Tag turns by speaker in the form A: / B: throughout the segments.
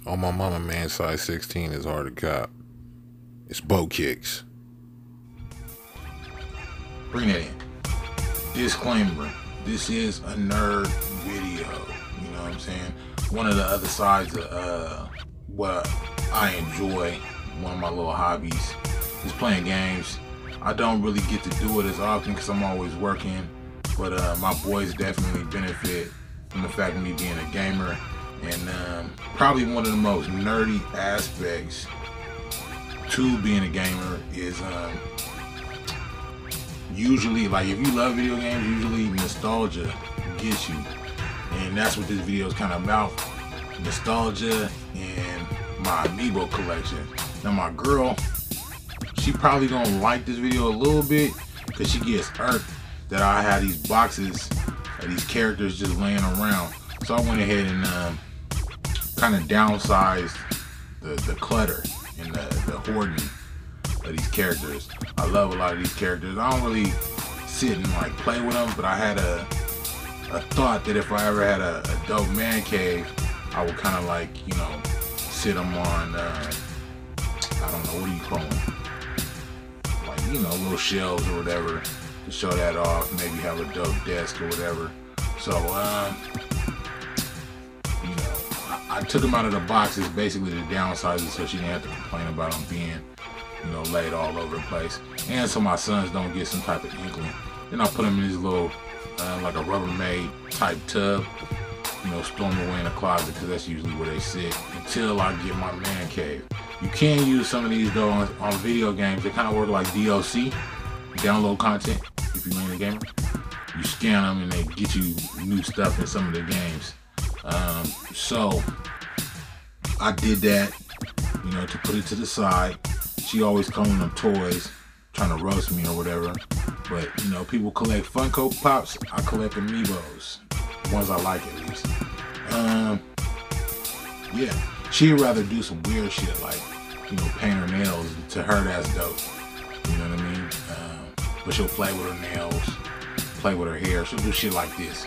A: On my mama, man, size 16 is hard to cop. It's boat kicks.
B: Bring that in. Disclaimer, this is a nerd video. You know what I'm saying? One of the other sides of what I enjoy, one of my little hobbies, is playing games. I don't really get to do it as often because I'm always working, but my boys definitely benefit from the fact of me being a gamer. And probably one of the most nerdy aspects to being a gamer is usually, like, if you love video games, usually nostalgia gets you. And that's what this video is kind of about. Nostalgia and my Amiibo collection. Now my girl, she probably gonna like this video a little bit because she gets irked that I have these boxes of these characters just laying around. So I went ahead and kind of downsized the clutter and the hoarding of these characters. I love a lot of these characters. I don't really sit and like play with them, but I had a thought that if I ever had a dope man cave, I would kind of like, you know, sit them on, I don't know, what do you call them? Like, you know, little shelves or whatever to show that off, maybe have a dope desk or whatever. So, you know, I took them out of the boxes basically to downsize it so she didn't have to complain about them being, you know, laid all over the place. And so my sons don't get some type of inkling. Then I put them in this little, like a Rubbermaid type tub, you know, store them away in the closet because that's usually where they sit until I get my man cave. You can use some of these though on video games. They kind of work like DLC, download content if you ain't a gamer. You scan them and they get you new stuff in some of the games. So I did that, you know, to put it to the side. She always calling them toys, trying to roast me or whatever. But, you know, people collect Funko Pops. I collect Amiibos. Ones I like at least. Yeah. She'd rather do some weird shit like, you know, paint her nails. To her, that's dope. You know what I mean? But she'll play with her nails, play with her hair. She'll do shit like this.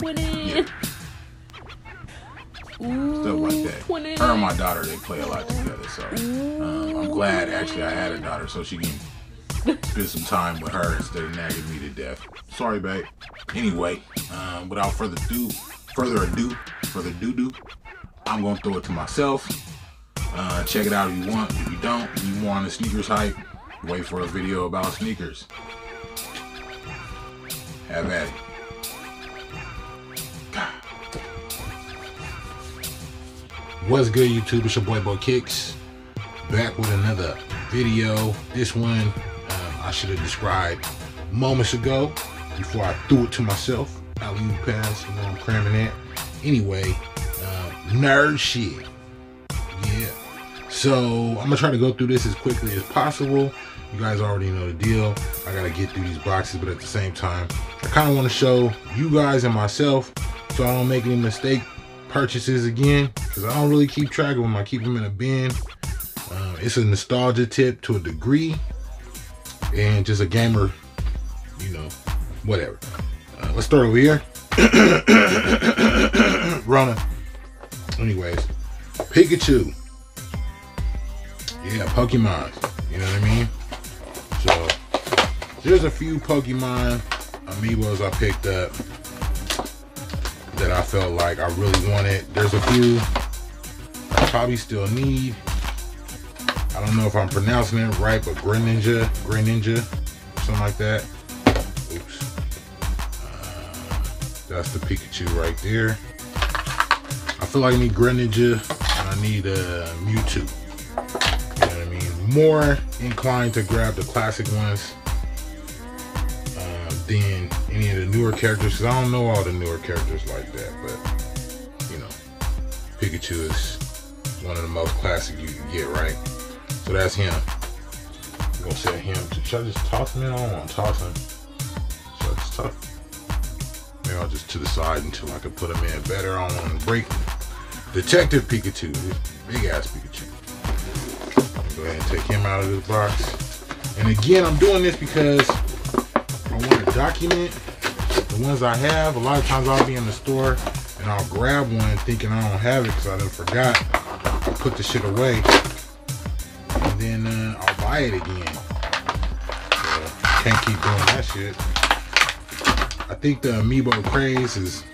C: Yeah.
B: Stuff like that. Her and my daughter, they play a lot together. So I'm glad actually I had a daughter so she can spend some time with her instead of nagging me to death. Sorry, babe. Anyway, without further ado, I'm gonna throw it to myself. Check it out if you want. If you don't, if you more on the sneakers hype, wait for a video about sneakers. Have at it. What's good, YouTube? It's your boy Bo Kicks, back with another video. This one I should have described moments ago before I threw it to myself. Alley-oop pass, you know, I'm cramming that. Anyway, nerd shit. Yeah. So I'm gonna try to go through this as quickly as possible. You guys already know the deal. I gotta get through these boxes, but at the same time, I kind of want to show you guys and myself so I don't make any mistake purchases again, because I don't really keep track of them. I keep them in a bin. It's a nostalgia tip to a degree, and just a gamer, you know, whatever. Let's start over here. Rona. Anyways, Pikachu. Yeah, Pokemon. You know what I mean? So there's a few Pokemon Amiibos I picked up that I felt like I really wanted. There's a few I probably still need. I don't know if I'm pronouncing it right, but Greninja, something like that. Oops. That's the Pikachu right there. I feel like I need Greninja and I need Mewtwo. You know what I mean? More inclined to grab the classic ones than any of the newer characters, because I don't know all the newer characters like that, but you know, Pikachu is one of the most classic you can get, right? So that's him. I'm gonna set him to, should I just toss him in? I don't want to toss him. Should I just toss? Maybe I'll just to the side until I can put him in better. I don't want to break him. Detective Pikachu, this big ass Pikachu. Go ahead and take him out of this box. And again, I'm doing this because I want to document the ones I have. A lot of times I'll be in the store and I'll grab one thinking I don't have it because I done forgot. I'll put the shit away and then I'll buy it again. So can't keep doing that shit. I think the Amiibo craze is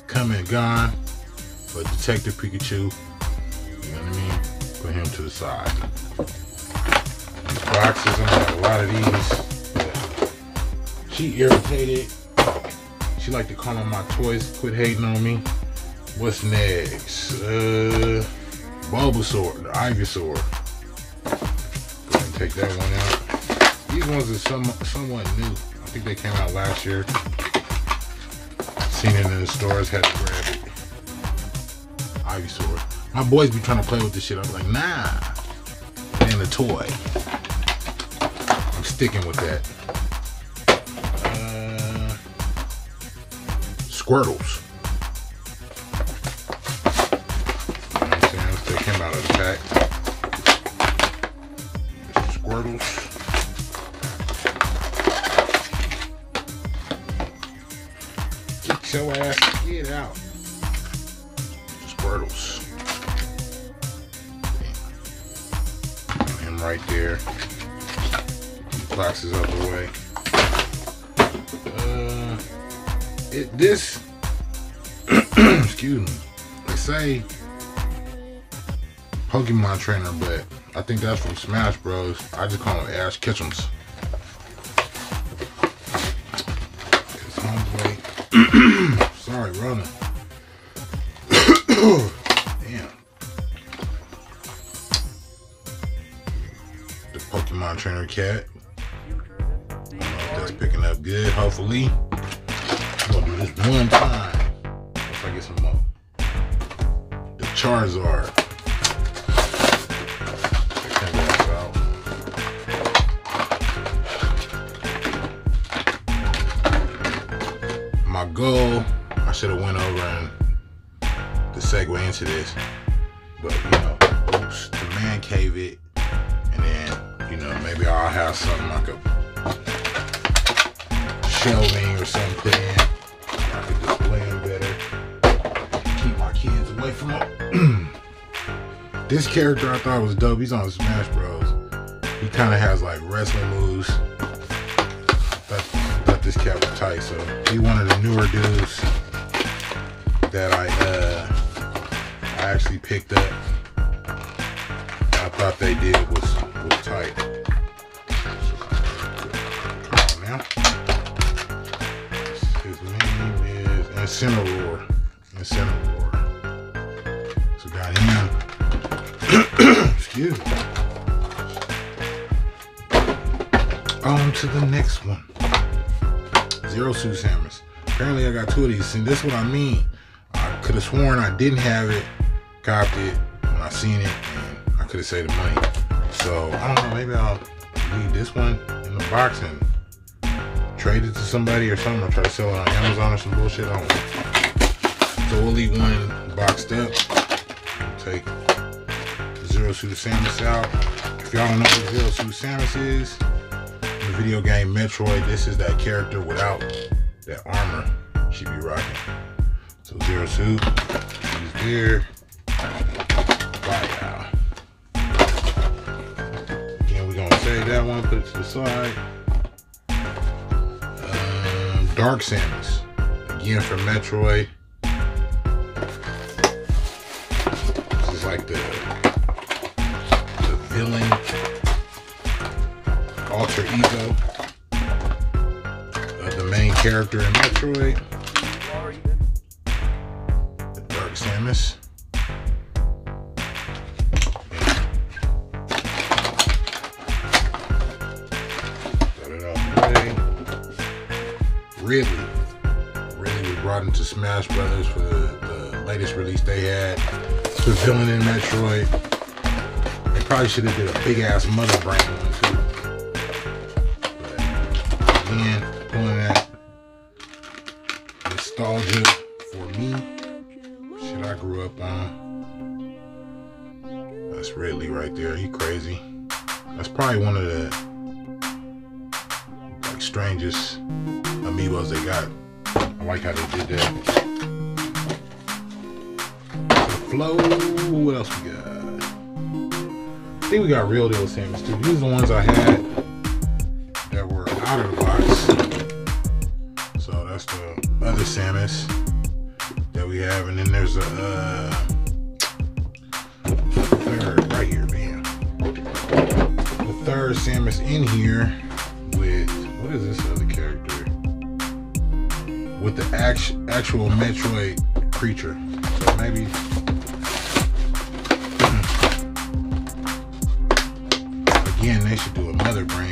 B: come and gone, but Detective Pikachu, you know what I mean? Put him to the side. These boxes, I got a lot of these. But she irritated. She like to call on my toys, quit hating on me. What's next? Bulbasaur, the Ivysaur. Go ahead and take that one out. These ones are somewhat new. I think they came out last year. Seen it in the stores, had to grab it. Ivysaur. My boys be trying to play with this shit. I'm like, nah. And a toy. I'm sticking with that. Squirtles. You know what I'm saying? Let's take him out of the pack. Squirtles. Get your ass, get out. Squirtles. Put him right there. Boxes out the way. This excuse me, they say Pokemon trainer, but I think that's from Smash Bros. I just call them Ash Ketchums. It's homeboy. Sorry, Rona. Damn. The Pokemon trainer cat. I don't know if that's picking up good, hopefully. I'm gonna do this one time. If I get some more. The Charizard. Check that out. My goal, I should have went over and to segue into this, but you know, to man cave it, and then you know maybe I'll have something like a shelving or something put in. I could display them better. Keep my kids away from them. This character I thought was dope. He's on Smash Bros. He kind of has like wrestling moves. Thought this cat was tight. So he one of the newer dudes that I actually picked up. I thought they did was tight. Come on now. His name is Incineroar. So got him. Excuse me. On to the next one. Zero Suit Samus. Apparently I got two of these. And this is what I mean. I could have sworn I didn't have it, copped it when I seen it, and I could have saved the money. So I don't know, maybe I'll leave this one in the box and trade it to somebody or something, or try to sell it on Amazon or some bullshit. I don't know. So we'll leave one boxed up. Take Zero Suit Samus out. If y'all don't know what Zero Suit Samus is, in the video game Metroid, this is that character without that armor she be rocking. So Zero Suit, he's there. Bye now. Again, we're gonna save that one, put it to the side. Dark Samus, again from Metroid. This is like the villain alter ego of the main character in Metroid. The Dark Samus. Got it out of the way. Ridley was brought into Smash Brothers for the latest release they had. The villain in Metroid. They probably should have did a big ass Mother Brain one too. But again, pulling that nostalgia for me. Shit I grew up on. That's Ridley right there. He crazy. That's probably one of the strangest Amiibos they got. I like how they did that. Flow, what else we got? I think we got real deal Samus too. These are the ones I had that were out of the box. So that's the other Samus that we have, and then there's a third right here, man. The third Samus in here with, what is this other character? With the actual Metroid creature. So maybe. Again, they should do another brain.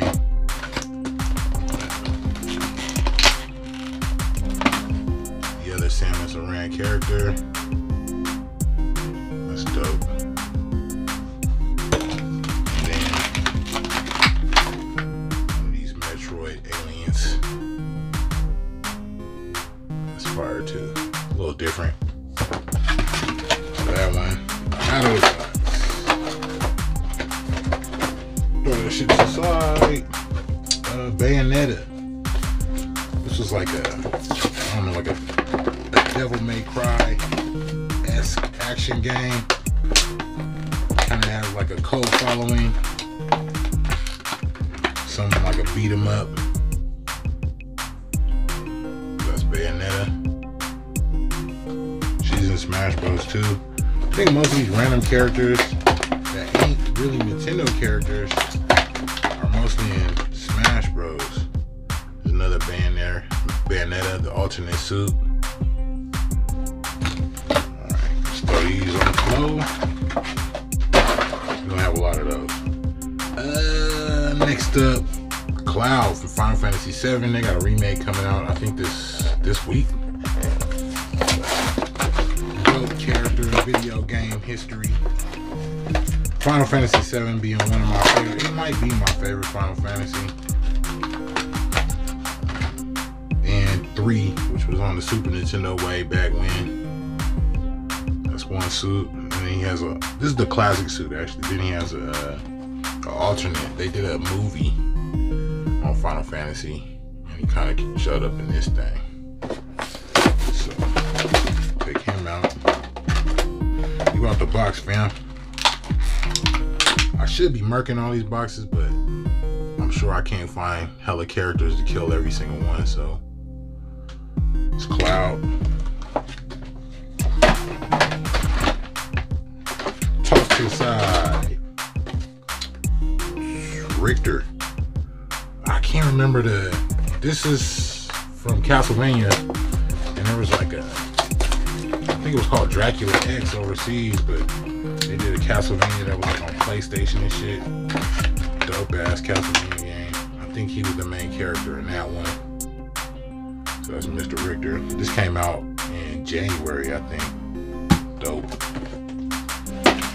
B: The other Samus Aran character. That's dope. And then one of these Metroid aliens. That's fire too. A little different. So that one. Out of the box. Throw that shit to the side. Bayonetta. This was like a, I don't know, like a Devil May Cry-esque action game. Kind of has like a cult following. Something like a beat 'em up. That's Bayonetta. She's in Smash Bros. Too. I think most of these random characters that ain't really Nintendo characters are mostly in Smash Bros. There's another Bayonetta, the alternate suit. Alright, let's throw these on the floor. We don't have a lot of those. Next up, Cloud from Final Fantasy VII. They got a remake coming out, I think this week. Dope character in video game history. Final Fantasy VII being one of my favorite. It might be my favorite Final Fantasy. And 3, which was on the Super Nintendo way back when. That's one suit. And then he has a, this is the classic suit actually. Then he has a alternate. They did a movie on Final Fantasy. And he kind of showed up in this thing. So, take him out. You out the box, fam. I should be marking all these boxes, but I'm sure I can't find hella characters to kill every single one, so it's Cloud. Toss to the side. Richter. I can't remember this is from Castlevania, and there was like a, I think it was called Dracula X overseas, but they did a Castlevania that was like on PlayStation and shit. Dope ass Castlevania game. I think he was the main character in that one. So that's Mr. Richter. This came out in January, I think. Dope.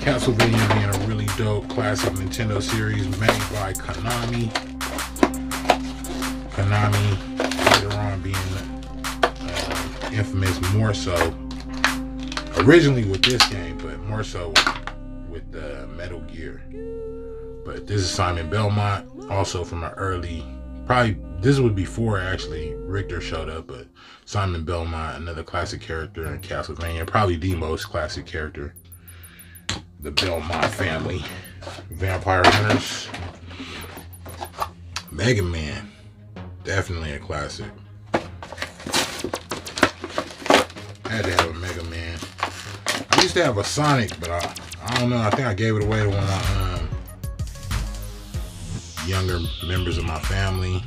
B: Castlevania being a really dope classic Nintendo series made by Konami. Konami later on being infamous more so originally with this game, but more so with Metal Gear. But this is Simon Belmont, also from an early, probably this was before actually Richter showed up, but Simon Belmont, another classic character in Castlevania, probably the most classic character. The Belmont family. Vampire Hunters. Mega Man. Definitely a classic. Had to have a Mega Man. I used to have a Sonic, but I don't know. I think I gave it away to one of my younger members of my family.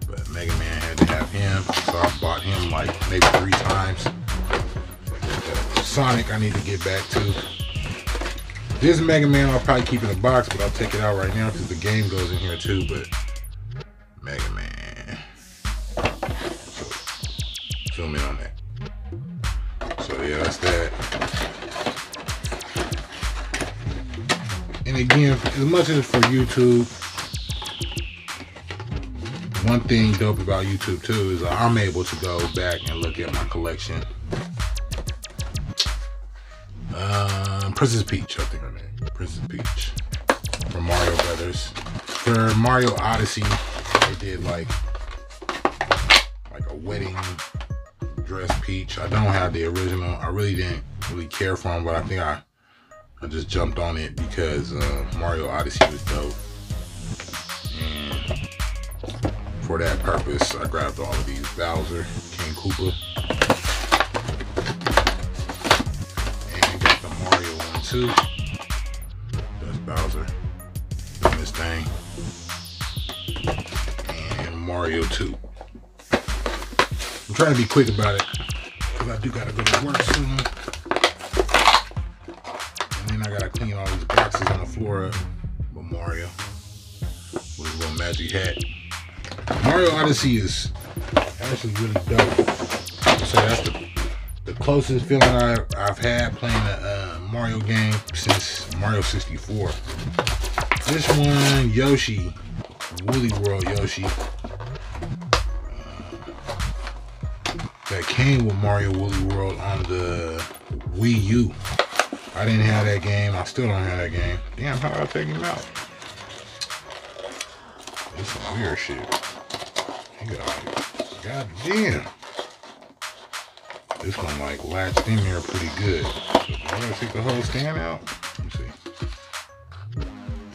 B: But Mega Man had to have him, so I bought him like maybe 3 times. Sonic I need to get back to. This Mega Man I'll probably keep in the box, but I'll take it out right now because the game goes in here too. But Mega Man. So, zoom in on that. So yeah, that's that. And again, as much as for YouTube, one thing dope about YouTube too is I'm able to go back and look at my collection. Princess Peach, I think her name. Princess Peach from Mario Brothers. For Mario Odyssey, They did like a wedding dress Peach. I don't have the original. I really didn't care for them, but I think I just jumped on it because Mario Odyssey was dope. And for that purpose, I grabbed all of these Bowser, King Koopa, and got the Mario one too. That's Bowser doing this thing, and Mario 2. I'm trying to be quick about it because I do gotta go to work soon. And then I gotta clean all these boxes on the floor up with Mario with his little magic hat. Mario Odyssey is actually really dope. So that's the closest feeling I've had playing a Mario game since Mario 64. This one, Yoshi, Woolly World Yoshi, that came with Mario Woolly World on the Wii U. I didn't have that game. I still don't have that game. Damn, how do I take him out? It's some weird shit. God damn. This one like latched in there pretty good. So I'm gonna take the whole stand out. Let me see.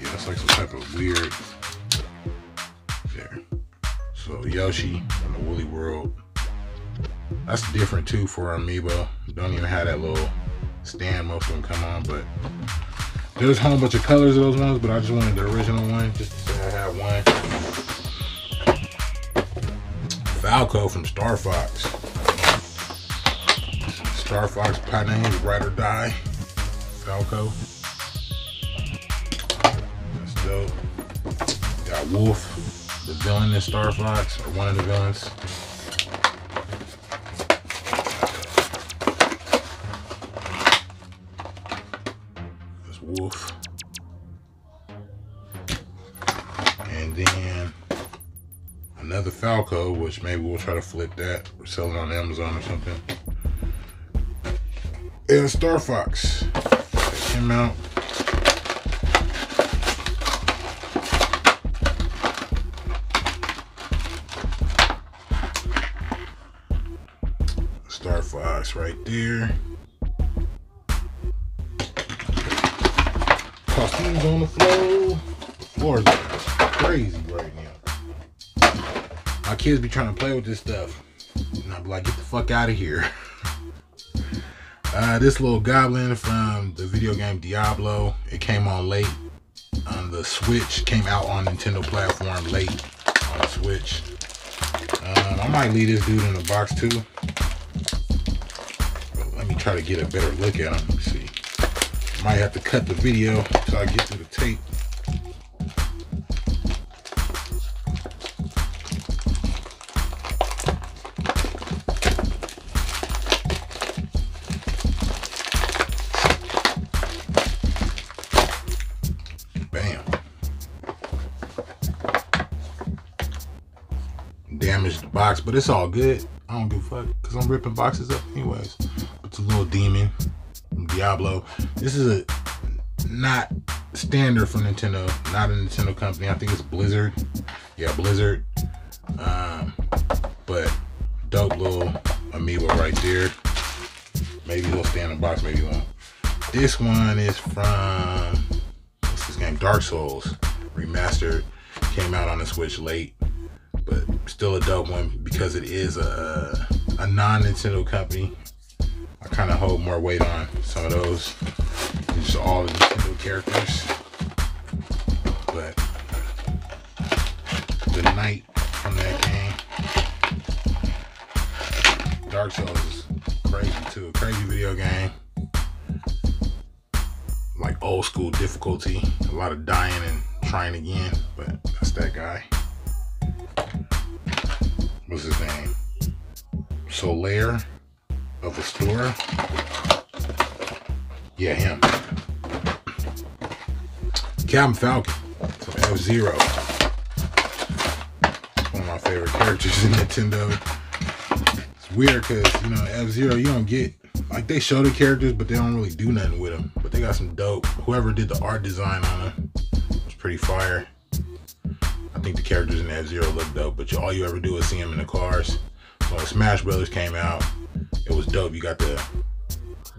B: Yeah, it's like some type of weird. There. So Yoshi from the Woolly World. That's different too for Amiibo. Don't even have that little stand most of them come on, but there's a whole bunch of colors of those ones, but I just wanted the original one just to say I have one. Falco from Star Fox. Star Fox partner is Ride or Die. Falco. That's dope. Got Wolf, the villain in Star Fox, or one of the villains. That's Wolf. And then another Falco, which maybe we'll try to flip that or sell it on Amazon or something. And Star Fox. Check him out. Star Fox right there. Costumes on the floor. The floor is crazy right now. My kids be trying to play with this stuff, and I be like, get the fuck out of here. This little goblin from the video game Diablo, it came on late on the Switch, came out on Nintendo platform late on the Switch. I might leave this dude in the box too, but let me try to get a better look at him. Let's see. Might have to cut the video so I get through the tape. Damaged the box, but it's all good. I don't give a fuck because I'm ripping boxes up anyways. It's a little demon from Diablo. This is not standard for Nintendo, not a Nintendo company. I think it's Blizzard. Yeah, Blizzard. But dope little Amiibo right there. Maybe he'll stay in the box, maybe he won't. This one is from, what's this game? Dark Souls Remastered. Came out on the Switch late, but still a dope one because it is a non-Nintendo company. I kind of hold more weight on some of those. Just all the Nintendo characters. But the knight from that game, Dark Souls, is crazy too. A crazy video game. Like old school difficulty. A lot of dying and trying again, but that's that guy. What's his name? Solaire of the store. Yeah, him. Captain Falcon from F-Zero. One of my favorite characters in Nintendo. It's weird because, you know, F-Zero, you don't get, like, they show the characters, but they don't really do nothing with them. But they got some dope. Whoever did the art design on them was pretty fire. I I think the characters in F-Zero look dope, but all you ever do is see them in the cars. So when Smash Brothers came out, it was dope. You got to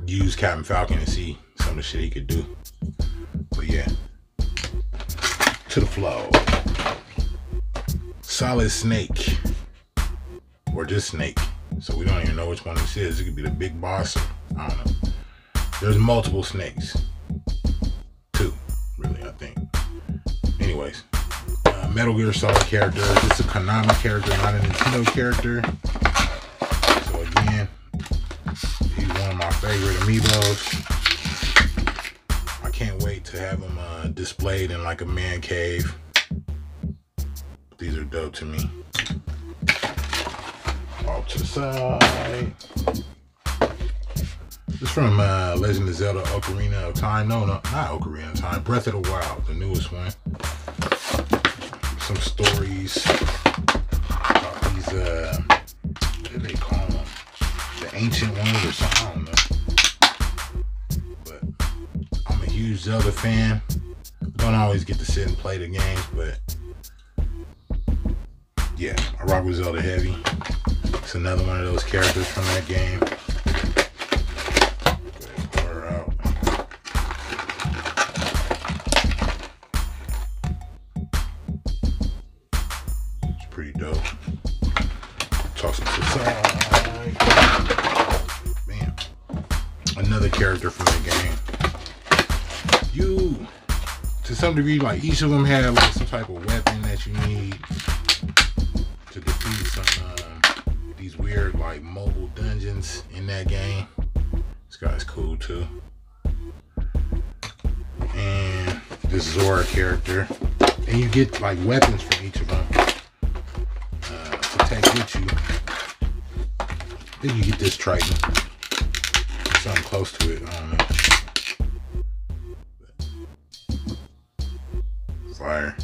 B: use Captain Falcon and see some of the shit he could do. But yeah, to the flow. Solid Snake, or just Snake. So we don't even know which one this is. It could be the big boss, or I don't know. There's multiple snakes. 2, really, I think. Anyways, Metal Gear Solid character. This is a Konami character, not a Nintendo character. So again, he's one of my favorite Amiibos. I can't wait to have him displayed in like a man cave. These are dope to me. Off to the side. This is from Legend of Zelda Ocarina of Time. No, not Ocarina of Time. Breath of the Wild, the newest one. Some stories about these, what do they call them? The ancient ones or something, I don't know. But I'm a huge Zelda fan. Don't always get to sit and play the games, but yeah, I rock with Zelda heavy. It's another one of those characters from that game. Pretty dope. Toss it to the side. Bam. Another character from the game. You, to some degree, like each of them had like some type of weapon that you need to defeat some these weird like mobile dungeons in that game. This guy's cool too. And this Zora character. And you get like weapons from each of them. Take with you. Then you get this Triton. Something close to it. I don't know. Fire.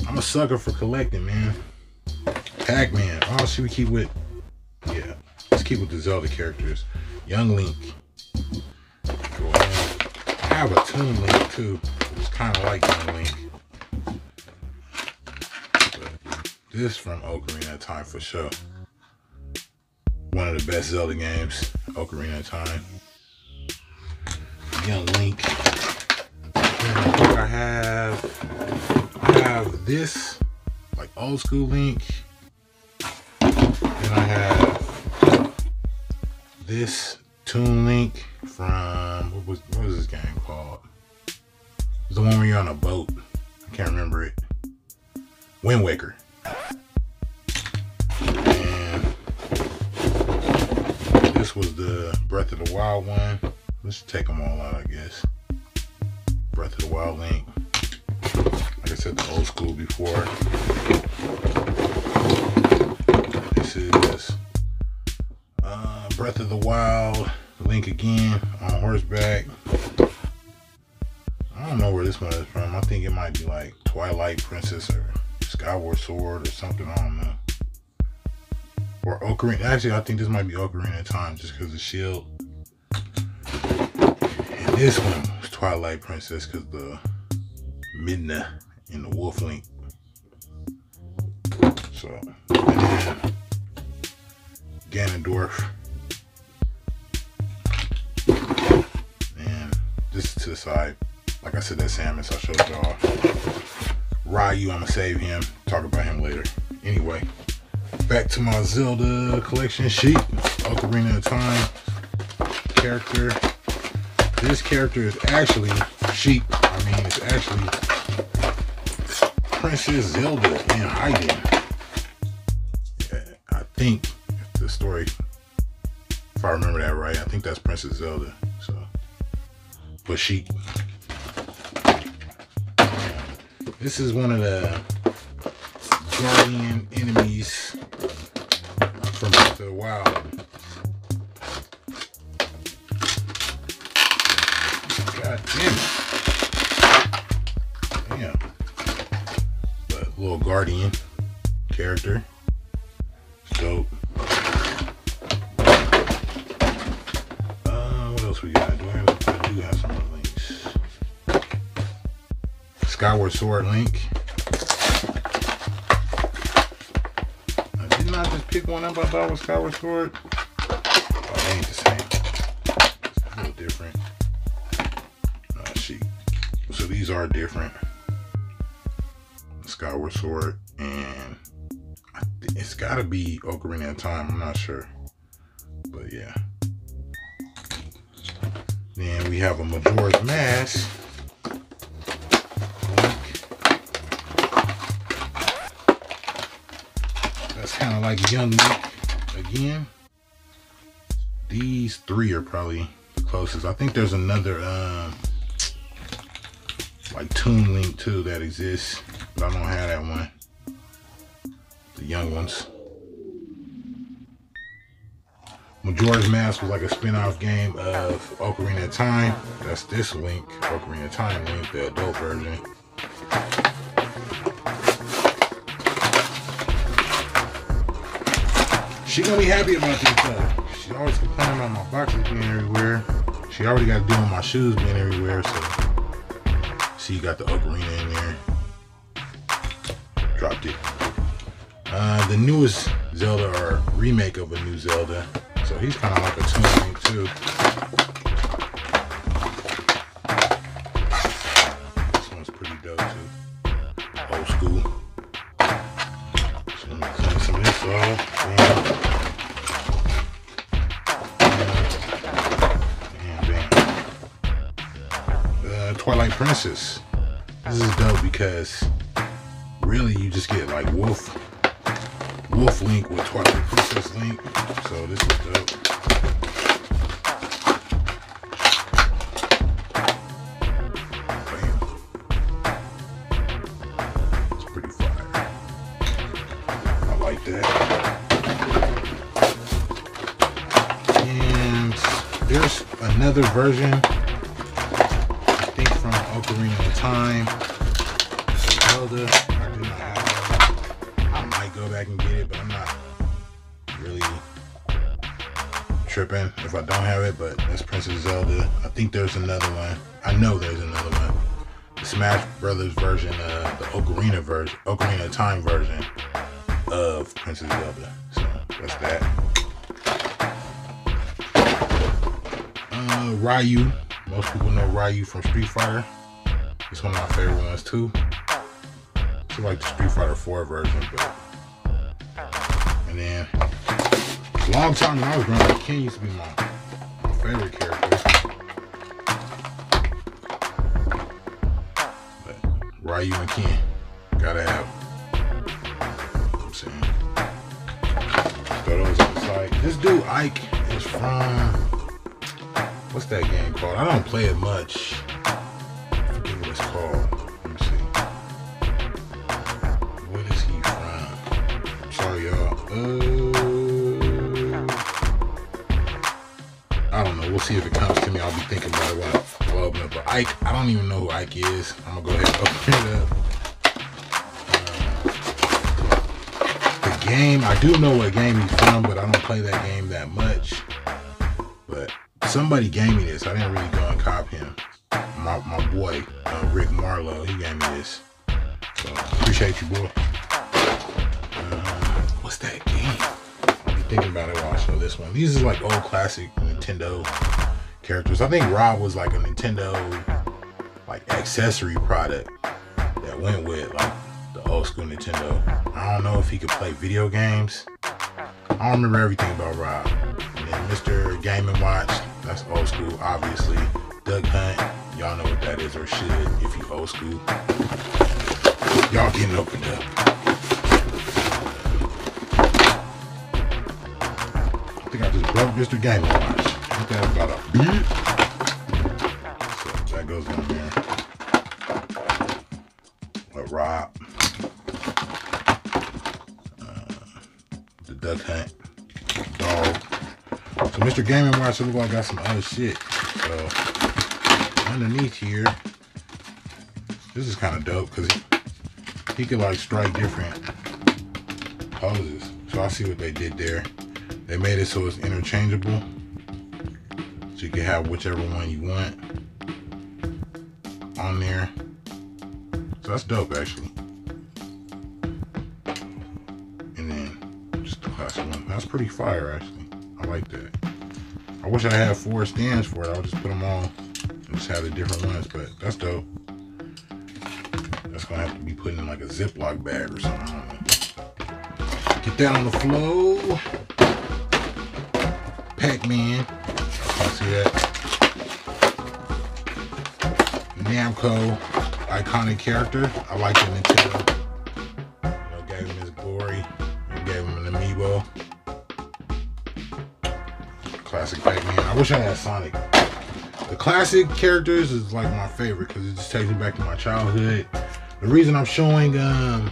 B: I'm a sucker for collecting, man. Pac-Man. Oh, should we keep with? Yeah. Let's keep with the Zelda characters. Young Link. Go ahead. I have a Toon Link too. It's kind of like Young Link. This from Ocarina of Time for sure. One of the best Zelda games, Ocarina of Time. Young Link. I have this, like old school Link. Then I have this Toon Link from, what was this game called? It's the one where you're on a boat. I can't remember it. Wind Waker. And this was the Breath of the Wild one. Let's take them all out, I guess. Breath of the Wild Link. Like I said, the old school before. This is Breath of the Wild Link again on horseback. I don't know where this one is from. I think it might be like Twilight Princess or Skyward Sword or something, I don't know. Or Ocarina. Actually, I think this might be Ocarina of Time just because of the shield. And this one was Twilight Princess because the Midna and the Wolf Link. So, and then Ganondorf. And this is to the side. Like I said, that's Samus. I showed y'all. Ryu, I'm gonna save him. Talk about him later. Anyway, back to my Zelda collection sheet. Ocarina of Time character. This character is actually Sheik. I mean, it's actually Princess Zelda in hiding. Yeah, I think if the story, if I remember that right, I think that's Princess Zelda. So, but Sheik. This is one of the guardian enemies from Breath of the Wild. God damn it. Damn. But little guardian character. Dope. What else we got? I do have some more links. Skyward Sword Link. Didn't I just pick one up I thought was Skyward Sword? Oh, they ain't the same. It's a little different. Sheet. So these are different. Skyward Sword, and it's gotta be Ocarina of Time, I'm not sure. But yeah. Then we have a Majora's Mask. That's kind of like Young Link again. These three are probably the closest. I think there's another like Toon Link too that exists, but I don't have that one. The young ones. Majora's Mask was like a spin-off game of Ocarina of Time. That's this Link, Ocarina of Time Link, the adult version. She gonna be happy about this though. She always complaining about my boxes being everywhere. She already got to deal with my shoes being everywhere, so see, you got the Ocarina in there. Dropped it. The newest Zelda, or remake of a new Zelda. So he's kind of like a Toon Link too. This one's pretty dope too. Old school. So let me clean some of this off. Bam. Twilight Princess. This is dope because really you just get like Wolf Link with Twilight Princess Link. So this is dope. Bam. It's pretty fire. I like that. And there's another version, I think from Ocarina of Time. Zelda. I do not have that. I might go back and get it, but I'm not really tripping if I don't have it. But that's Princess Zelda. I think there's another one. I know there's another one. The Smash Brothers version, the Ocarina of Time version of Princess Zelda. So that's that. Ryu. Most people know Ryu from Street Fighter. It's one of my favorite ones too. It's like the Street Fighter 4 version, but. And then, a long time when I was growing up, Ken used to be my favorite character. But Ryu and Ken, gotta have. You know what I'm saying? Throw those on the side. This dude Ike is from, what's that game called? I don't play it much. I forget what it's called. Let me see. What is he from? Sorry, y'all. I don't know. We'll see if it comes to me. I'll be thinking about it while I open it. But Ike, I don't even know who Ike is. I'm gonna go ahead and open it up. The game, I do know what game he's from, but I don't play that game that much. But somebody gave me this. I didn't really go and cop him. My boy, Rick Marlowe, he gave me this. So, appreciate you, boy. What's that game? I'll be thinking about it while I show this one. These are like old classic Nintendo characters. I think Rob was like a Nintendo like accessory product that went with like the old school Nintendo. I don't know if he could play video games. I don't remember everything about Rob. And then Mr. Game & Watch, that's old school, obviously. Duck Hunt, y'all know what that is, or should if you old school. Y'all getting opened up. I think I just broke Mr. Game & Watch. Ain't that about a beat? So that goes down there. But Rob. The Duck Hunt. Dog. So Mr. Game & Watch look like I got some other shit. So underneath here, this is kind of dope because he could like strike different poses. So I see what they did there. They made it so it's interchangeable. So you can have whichever one you want on there. that's dope actually. And then just the classic one. That's pretty fire actually. I like that. I wish I had 4 stands for it. I'll just put them all and just have the different ones, but that's dope. That's gonna have to be put in like a Ziploc bag or something. I don't know. Get that on the flow. Pac-Man. I see that. Namco, iconic character. I like the Nintendo. You know, gave him his glory and gave him an Amiibo. Classic Pac-Man. I wish I had Sonic. The classic characters is like my favorite because it just takes me back to my childhood. The reason I'm showing the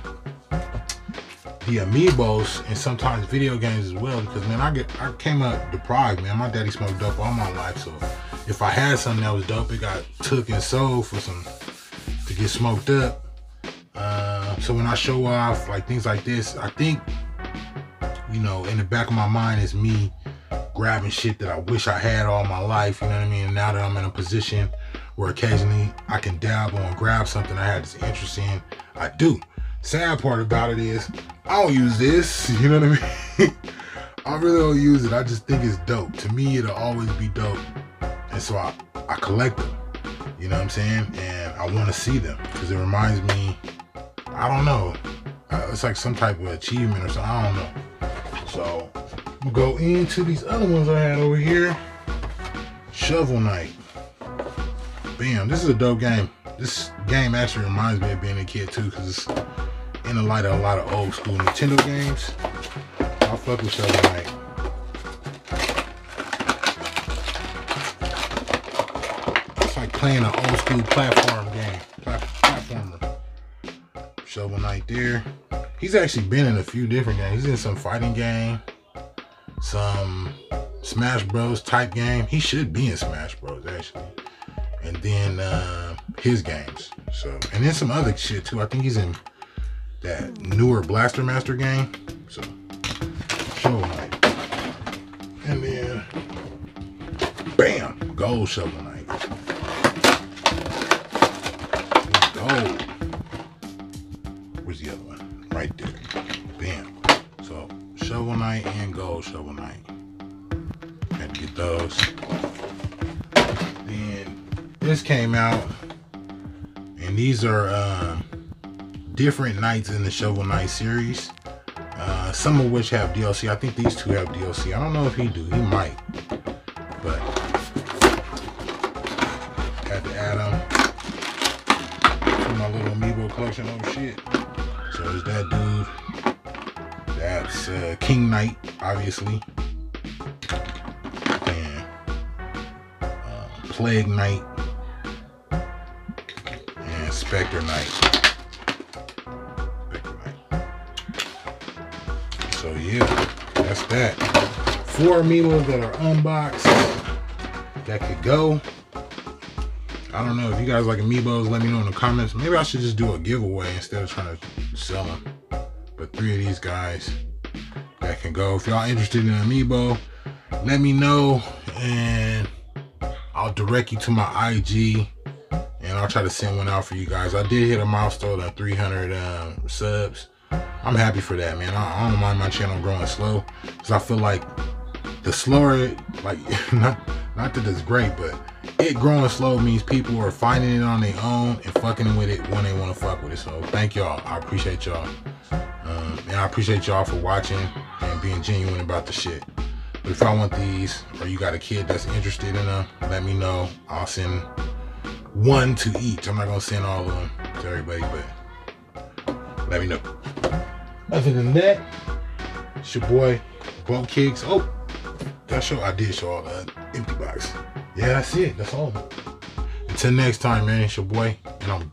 B: Amiibos and sometimes video games as well, because man, I came up deprived, man. My daddy smoked dope all my life, so if I had something that was dope, it got took and sold for to get smoked up. So when I show off like things like this, I think, you know, in the back of my mind is me grabbing shit that I wish I had all my life, you know what I mean? And now that I'm in a position where occasionally I can dabble and grab something I had this interest in, I do. Sad part about it is I don't use this, you know what I mean? I really don't use it. I just think it's dope. To me, it'll always be dope. And so I collect them, you know what I'm saying? And I want to see them because it reminds me, I don't know, it's like some type of achievement or something, I don't know. So I'm gonna go into these other ones I had over here. Shovel Knight. Bam, this is a dope game. This game actually reminds me of being a kid too, because it's in the light of a lot of old school Nintendo games. I fuck with Shovel Knight. It's like playing an old school platform game. Platformer. Shovel Knight there. He's actually been in a few different games. He's in some fighting game, some Smash Bros type game. He should be in Smash Bros actually. And then his games. So, and then some other shit too. I think he's in that newer Blaster Master game. So, Shovel Knight. And then, bam, Gold Shovel Knight. Gold. Where's the other one? Right there. Bam. So, Shovel Knight and Gold Shovel Knight. Had to get those. Then this came out, and these are different knights in the Shovel Knight series. Some of which have DLC. I think these two have DLC. I don't know if he do. He might. But had to add them to my little Amiibo collection. Oh shit. So there's that dude. That's King Knight, obviously. And Plague Knight. And Spectre Knight. So yeah, that's that. 4 Amiibos that are unboxed that could go. I don't know if you guys like Amiibos, let me know in the comments. Maybe I should just do a giveaway instead of trying to sell them. But 3 of these guys that can go. If y'all interested in Amiibo, let me know and I'll direct you to my IG and I'll try to send one out for you guys. I did hit a milestone of 300 subs. I'm happy for that, man. I don't mind my channel growing slow because I feel like the slower, like, not that it's great, but it growing slow means people are finding it on their own and fucking with it when they want to fuck with it. So thank y'all. I appreciate y'all. And I appreciate y'all for watching and being genuine about the shit. But if y'all want these or you got a kid that's interested in them, let me know. I'll send one to each. I'm not going to send all of them to everybody, but let me know. Other than that, it's your boy, Bo Kicks. Oh, I did show all the empty box. Yeah, that's it. That's all. Until next time, man, it's your boy, and I'm